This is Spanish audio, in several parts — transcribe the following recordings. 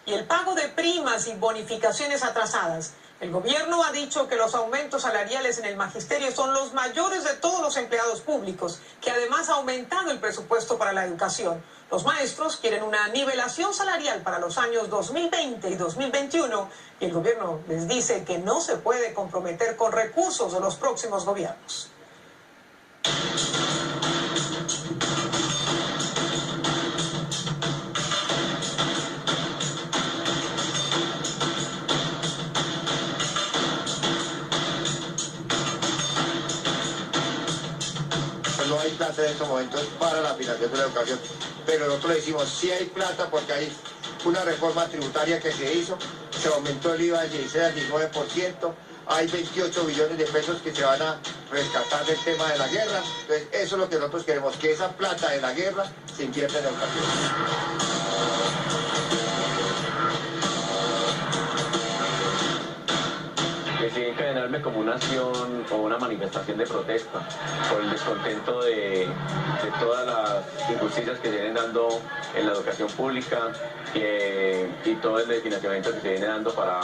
y el pago de primas y bonificaciones atrasadas. El gobierno ha dicho que los aumentos salariales en el magisterio son los mayores de todos los empleados públicos, que además ha aumentado el presupuesto para la educación. Los maestros quieren una nivelación salarial para los años 2020 y 2021 y el gobierno les dice que no se puede comprometer con recursos de los próximos gobiernos. No hay plata en estos momentos para la financiación de la educación, pero nosotros decimos sí hay plata porque hay una reforma tributaria que se hizo, se aumentó el IVA del 16 al 19%, hay 28 billones de pesos que se van a rescatar del tema de la guerra. Entonces eso es lo que nosotros queremos, que esa plata de la guerra se invierta en educación. Decidí encadenarme como una acción o una manifestación de protesta por el descontento de todas las injusticias que se vienen dando en la educación pública y todo el financiamiento que se viene dando para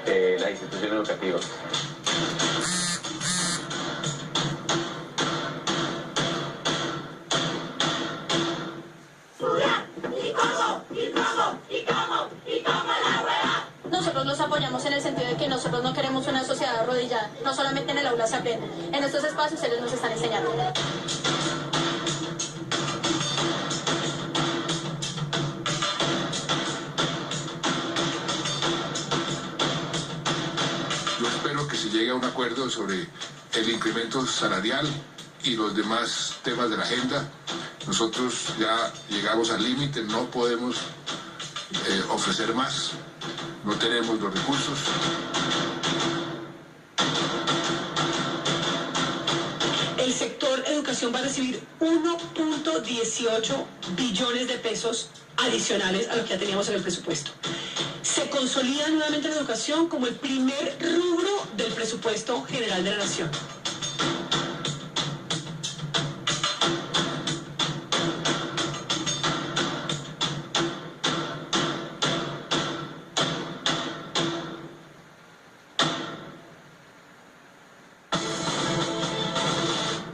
las instituciones educativas. Nosotros los apoyamos en el sentido de que nosotros no queremos una sociedad arrodillada, no solamente en el aula se aprende, en estos espacios ellos nos están enseñando. Yo espero que se llegue a un acuerdo sobre el incremento salarial y los demás temas de la agenda. Nosotros ya llegamos al límite, no podemos ofrecer más. No tenemos los recursos. El sector educación va a recibir 1.18 billones de pesos adicionales a lo que ya teníamos en el presupuesto. Se consolida nuevamente la educación como el primer rubro del presupuesto general de la nación.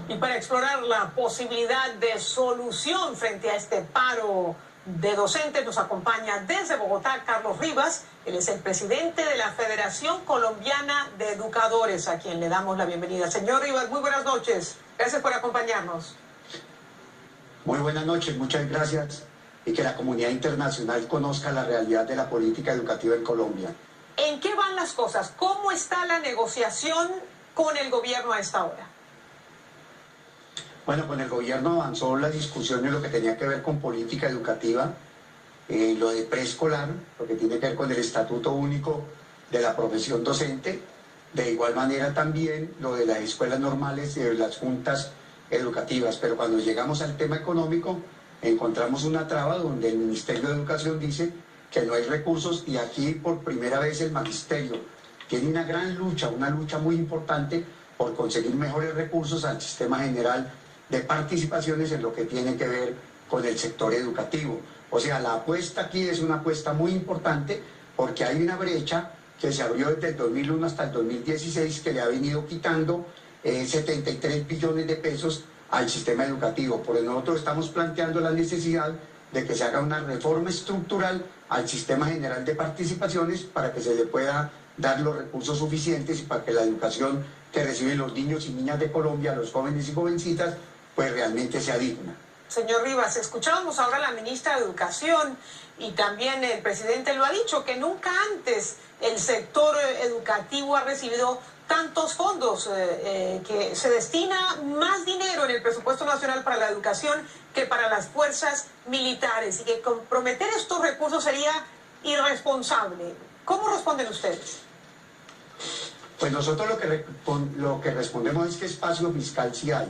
Y para explorar la posibilidad de solución frente a este paro de docentes nos acompaña desde Bogotá Carlos Rivas. Él es el presidente de la Federación Colombiana de Educadores, a quien le damos la bienvenida. Señor Rivas, muy buenas noches. Gracias por acompañarnos. Muy buenas noches, muchas gracias. Y que la comunidad internacional conozca la realidad de la política educativa en Colombia. ¿En qué van las cosas? ¿Cómo está la negociación con el gobierno a esta hora? Bueno, con el gobierno avanzó la discusión en lo que tenía que ver con política educativa, lo de preescolar, lo que tiene que ver con el estatuto único de la profesión docente, de igual manera también lo de las escuelas normales y de las juntas educativas. Pero cuando llegamos al tema económico, encontramos una traba donde el Ministerio de Educación dice que no hay recursos y aquí por primera vez el magisterio tiene una gran lucha, una lucha muy importante por conseguir mejores recursos al sistema general de participaciones en lo que tiene que ver con el sector educativo. O sea, la apuesta aquí es una apuesta muy importante porque hay una brecha que se abrió desde el 2001 hasta el 2016 que le ha venido quitando 73 billones de pesos al sistema educativo. Por eso nosotros estamos planteando la necesidad de que se haga una reforma estructural al sistema general de participaciones para que se le pueda dar los recursos suficientes y para que la educación que reciben los niños y niñas de Colombia, los jóvenes y jovencitas, pues realmente sea digna. Señor Rivas, escuchábamos ahora a la ministra de Educación y también el presidente lo ha dicho, que nunca antes el sector educativo ha recibido tantos fondos, que se destina más dinero en el presupuesto nacional para la educación que para las fuerzas militares y que comprometer estos recursos sería irresponsable. ¿Cómo responden ustedes? Pues nosotros lo que respondemos es que espacio fiscal sí hay.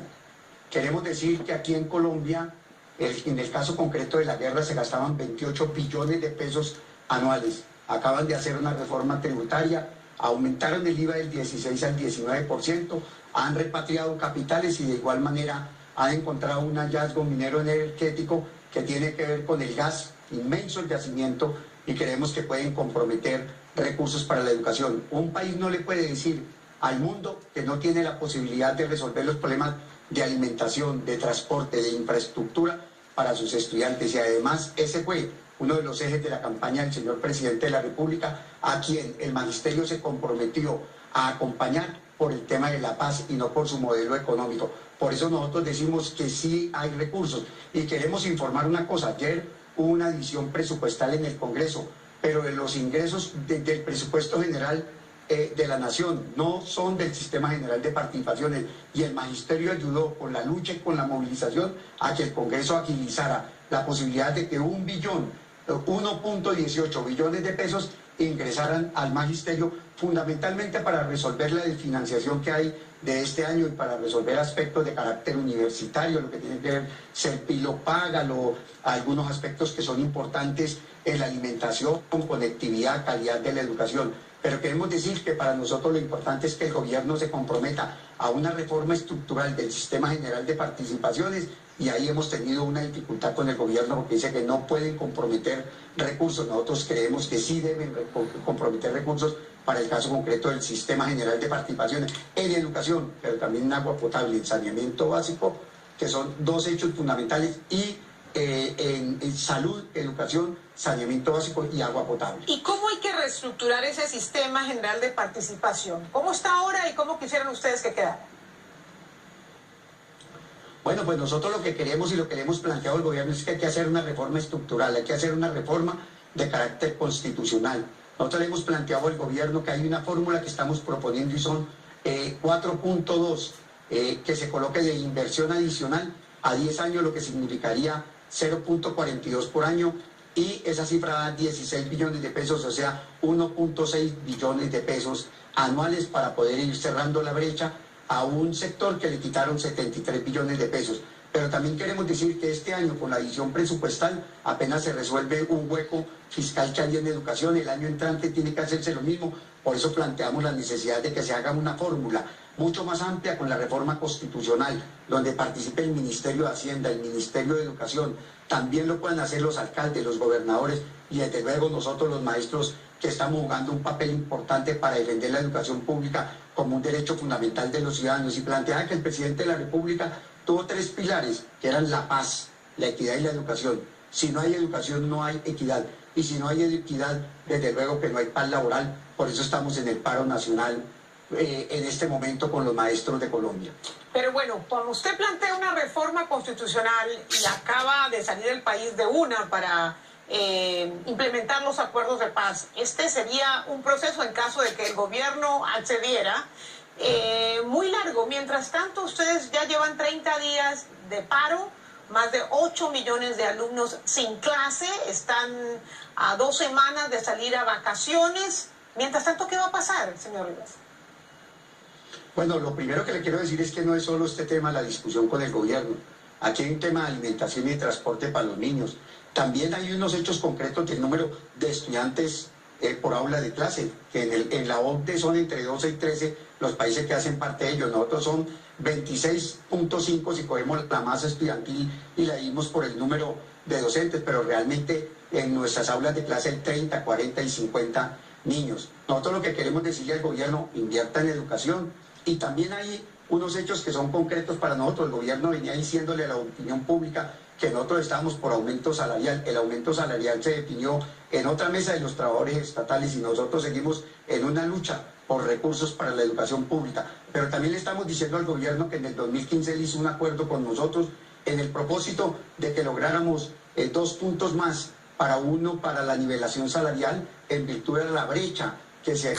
Queremos decir que aquí en Colombia, en el caso concreto de la guerra, se gastaban 28 billones de pesos anuales. Acaban de hacer una reforma tributaria, aumentaron el IVA del 16 al 19%, han repatriado capitales y de igual manera han encontrado un hallazgo minero energético que tiene que ver con el gas, inmenso el yacimiento y creemos que pueden comprometer recursos para la educación. Un país no le puede decir al mundo que no tiene la posibilidad de resolver los problemas de alimentación, de transporte, de infraestructura para sus estudiantes, y además ese fue uno de los ejes de la campaña del señor presidente de la República, a quien el magisterio se comprometió a acompañar por el tema de la paz y no por su modelo económico. Por eso nosotros decimos que sí hay recursos, y queremos informar una cosa: ayer hubo una adición presupuestal en el Congreso, pero de los ingresos del presupuesto general de la Nación, no son del Sistema General de Participaciones, y el magisterio ayudó con la lucha y con la movilización a que el Congreso agilizara la posibilidad de que 1.18 billones de pesos ingresaran al magisterio, fundamentalmente para resolver la desfinanciación que hay de este año y para resolver aspectos de carácter universitario, lo que tiene que ver Serpilo paga, algunos aspectos que son importantes en la alimentación, conectividad, calidad de la educación. Pero queremos decir que para nosotros lo importante es que el gobierno se comprometa a una reforma estructural del Sistema General de Participaciones, y ahí hemos tenido una dificultad con el gobierno porque dice que no pueden comprometer recursos. Nosotros creemos que sí deben comprometer recursos para el caso concreto del Sistema General de Participaciones en educación, pero también en agua potable, en saneamiento básico, que son dos hechos fundamentales, y en salud, educación, saneamiento básico y agua potable. ¿Y cómo hay que reestructurar ese Sistema General de Participación? ¿Cómo está ahora y cómo quisieran ustedes que quedara? Bueno, pues nosotros lo que queremos y lo que le hemos planteado al gobierno es que hay que hacer una reforma estructural, hay que hacer una reforma de carácter constitucional. Nosotros le hemos planteado al gobierno que hay una fórmula que estamos proponiendo, y son 4.2, que se coloque de inversión adicional a 10 años, lo que significaría 0.42 por año, y esa cifra da 16 billones de pesos, o sea, 1.6 billones de pesos anuales para poder ir cerrando la brecha a un sector que le quitaron 73 billones de pesos. Pero también queremos decir que este año, con la adición presupuestal, apenas se resuelve un hueco fiscal que hay en educación. El año entrante tiene que hacerse lo mismo. Por eso planteamos la necesidad de que se haga una fórmula mucho más amplia con la reforma constitucional, donde participe el Ministerio de Hacienda, el Ministerio de Educación, también lo puedan hacer los alcaldes, los gobernadores, y desde luego nosotros los maestros, que estamos jugando un papel importante para defender la educación pública como un derecho fundamental de los ciudadanos. Y planteaba que el presidente de la República tuvo 3 pilares, que eran la paz, la equidad y la educación. Si no hay educación, no hay equidad. Y si no hay equidad, desde luego que no hay paz laboral. Por eso estamos en el paro nacional en este momento con los maestros de Colombia. Pero bueno, cuando usted plantea una reforma constitucional y acaba de salir del país de una para implementar los acuerdos de paz, este sería un proceso, en caso de que el gobierno accediera, muy largo. Mientras tanto, ustedes ya llevan 30 días de paro, más de 8 millones de alumnos sin clase, están a 2 semanas de salir a vacaciones. Mientras tanto, ¿qué va a pasar, señor Rivas? Bueno, lo primero que le quiero decir es que no es solo este tema la discusión con el gobierno. Aquí hay un tema de alimentación y transporte para los niños. También hay unos hechos concretos del número de estudiantes por aula de clase, que en la OCDE son entre 12 y 13 los países que hacen parte de ellos. Nosotros son 26.5 si cogemos la masa estudiantil y la dimos por el número de docentes, pero realmente en nuestras aulas de clase hay 30, 40 y 50 niños. Nosotros lo que queremos decirle al gobierno: invierta en educación. Y también hay unos hechos que son concretos para nosotros. El gobierno venía diciéndole a la opinión pública que nosotros estábamos por aumento salarial. El aumento salarial se definió en otra mesa de los trabajadores estatales, y nosotros seguimos en una lucha por recursos para la educación pública. Pero también le estamos diciendo al gobierno que en el 2015 él hizo un acuerdo con nosotros en el propósito de que lográramos 2 puntos más, para la nivelación salarial, en virtud de la brecha que hay desde el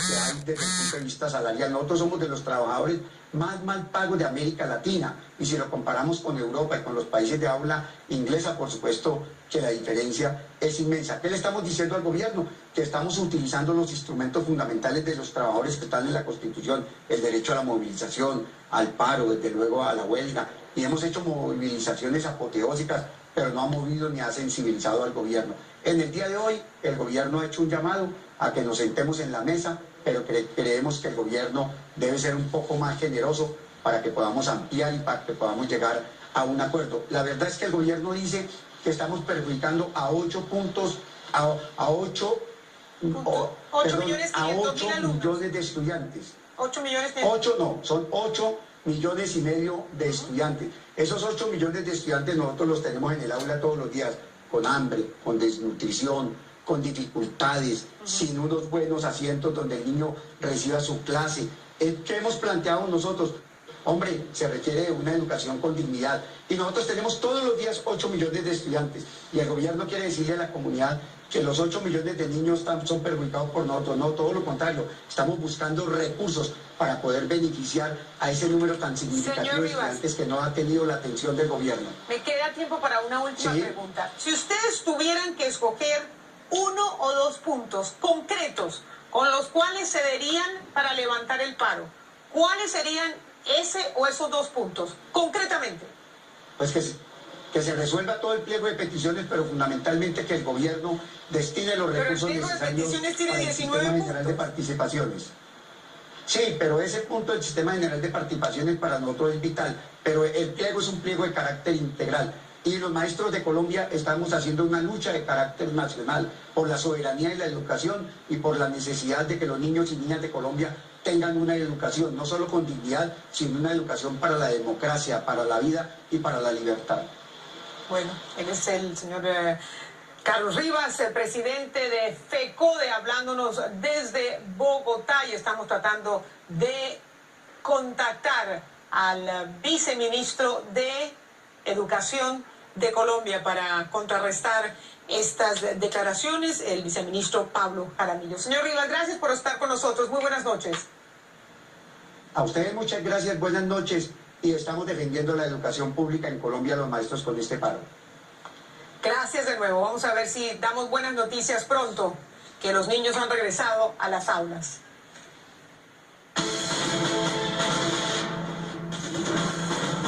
punto de vista salarial. Nosotros somos de los trabajadores más mal pagos de América Latina, y si lo comparamos con Europa y con los países de habla inglesa, por supuesto que la diferencia es inmensa. ¿Qué le estamos diciendo al gobierno? Que estamos utilizando los instrumentos fundamentales de los trabajadores que están en la Constitución: el derecho a la movilización, al paro, desde luego a la huelga, y hemos hecho movilizaciones apoteósicas, pero no ha movido ni ha sensibilizado al gobierno. En el día de hoy, el gobierno ha hecho un llamado a que nos sentemos en la mesa, pero creemos que el gobierno debe ser un poco más generoso para que podamos ampliar y para que podamos llegar a un acuerdo. La verdad es que el gobierno dice que estamos perjudicando a 8 a 8 millones de estudiantes. 8 millones. 8 no, son 8,5 millones de estudiantes. Esos 8 millones de estudiantes nosotros los tenemos en el aula todos los días, con hambre, con desnutrición, con dificultades, sin unos buenos asientos donde el niño reciba su clase. ¿Qué hemos planteado nosotros? Hombre, se requiere de una educación con dignidad. Y nosotros tenemos todos los días 8 millones de estudiantes. Y el gobierno quiere decirle a la comunidad que los 8 millones de niños son perjudicados por nosotros. No, todo lo contrario. Estamos buscando recursos para poder beneficiar a ese número tan significativo de estudiantes que no ha tenido la atención del gobierno. Me queda tiempo para una última pregunta. Si ustedes tuvieran que escoger 1 o 2 puntos concretos con los cuales se cederían para levantar el paro, ¿cuáles serían ese o esos 2 puntos, concretamente? Pues que se resuelva todo el pliego de peticiones, pero fundamentalmente que el gobierno destine los recursos necesarios para el Sistema General de Participaciones. Sí, pero ese punto del Sistema General de Participaciones para nosotros es vital, pero el pliego es un pliego de carácter integral. Y los maestros de Colombia estamos haciendo una lucha de carácter nacional por la soberanía y la educación y por la necesidad de que los niños y niñas de Colombia tengan una educación, no solo con dignidad, sino una educación para la democracia, para la vida y para la libertad. Bueno, él es el señor Carlos Rivas, el presidente de FECODE, hablándonos desde Bogotá, y estamos tratando de contactar al viceministro de Educación de Colombia para contrarrestar estas declaraciones, el viceministro Pablo Jaramillo. Señor Rivas, gracias por estar con nosotros. Muy buenas noches. A ustedes muchas gracias, buenas noches, y estamos defendiendo la educación pública en Colombia, los maestros, con este paro. Gracias de nuevo. Vamos a ver si damos buenas noticias pronto, que los niños han regresado a las aulas.